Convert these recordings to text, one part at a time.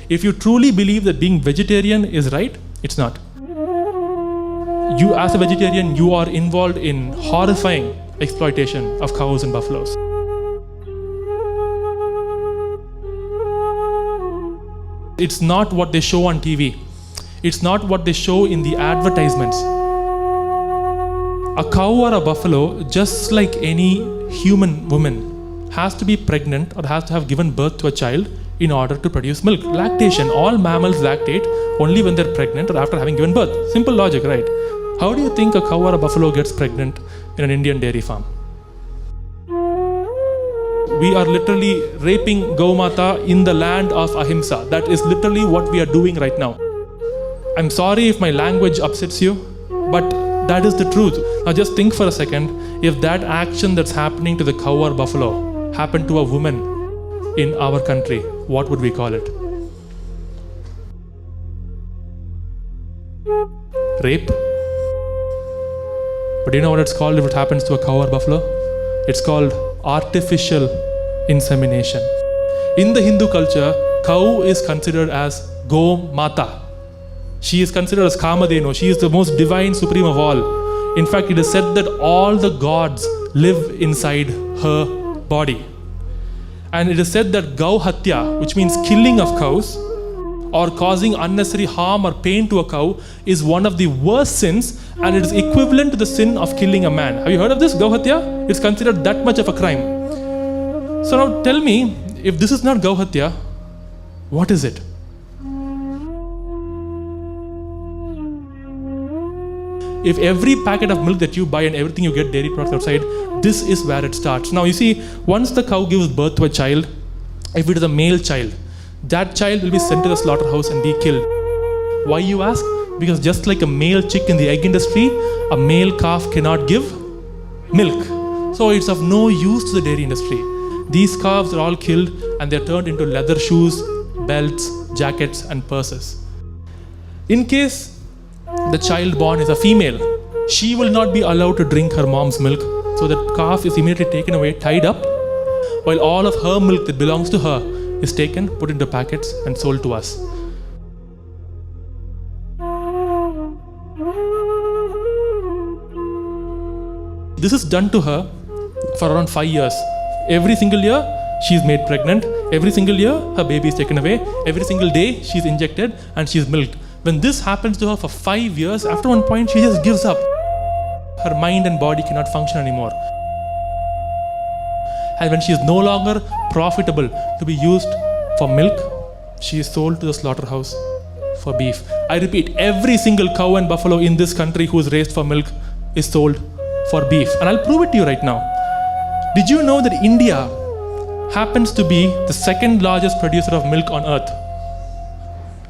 If you truly believe that being vegetarian is right, it's not. You as a vegetarian, you are involved in horrifying exploitation of cows and buffaloes. It's not what they show on TV. It's not what they show in the advertisements. A cow or a buffalo, just like any human woman, has to be pregnant or has to have given birth to a child in order to produce milk. Lactation, all mammals lactate only when they're pregnant or after having given birth. Simple logic, right? How do you think a cow or a buffalo gets pregnant in an Indian dairy farm? We are literally raping Gaumata in the land of Ahimsa. That is literally what we are doing right now. I'm sorry if my language upsets you, but that is the truth. Now just think for a second, if that action that's happening to the cow or buffalo happened to a woman in our country, what would we call it? Rape? But do you know what it's called if it happens to a cow or buffalo? It's called artificial insemination. In the Hindu culture, cow is considered as Go Mata. She is considered as Kamadhenu. She is the most divine, supreme of all. In fact, it is said that all the gods live inside her body. And it is said that Gau Hatya, which means killing of cows, or causing unnecessary harm or pain to a cow, is one of the worst sins, and it is equivalent to the sin of killing a man. Have you heard of this, Gau Hatya? It's considered that much of a crime. So now tell me, if this is not Gau Hatya, what is it? If every packet of milk that you buy and everything you get dairy products outside, this is where it starts. Now you see, once the cow gives birth to a child, if it is a male child, that child will be sent to the slaughterhouse and be killed. Why, you ask? Because just like a male chick in the egg industry, a male calf cannot give milk. So it's of no use to the dairy industry. These calves are all killed and they're turned into leather shoes, belts, jackets and purses. In case the child born is a female, she will not be allowed to drink her mom's milk. So the calf is immediately taken away, tied up, while all of her milk that belongs to her is taken, put into packets and sold to us. This is done to her for around 5 years. Every single year, she is made pregnant. Every single year, her baby is taken away. Every single day, she is injected and she is milked. When this happens to her for 5 years, after one point, she just gives up. Her mind and body cannot function anymore. And when she is no longer profitable to be used for milk, she is sold to the slaughterhouse for beef. I repeat, every single cow and buffalo in this country who is raised for milk is sold for beef. And I'll prove it to you right now. Did you know that India happens to be the second largest producer of milk on earth?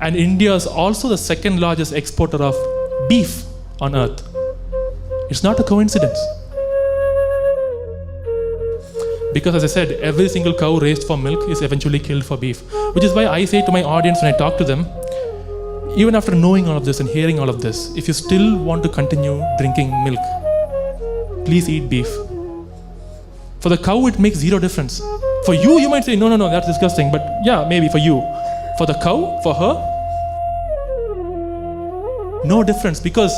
And India is also the second largest exporter of beef on earth. It's not a coincidence. Because as I said, every single cow raised for milk is eventually killed for beef. Which is why I say to my audience when I talk to them, even after knowing all of this and hearing all of this, if you still want to continue drinking milk, please eat beef. For the cow, it makes zero difference. For you, you might say, no, that's disgusting. But yeah, maybe for you. For the cow, for her, no difference, because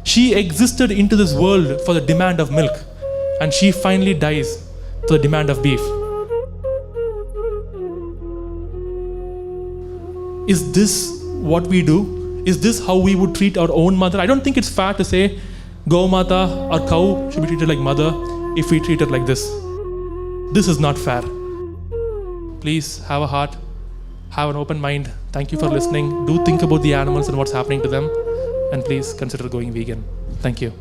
she existed into this world for the demand of milk, and she finally dies for the demand of beef. Is this what we do? Is this how we would treat our own mother? I don't think it's fair to say Gaumata or cow should be treated like mother if we treat her like this. This is not fair. Please have a heart, have an open mind. Thank you for listening. Do think about the animals and what's happening to them, and please consider going vegan. Thank you.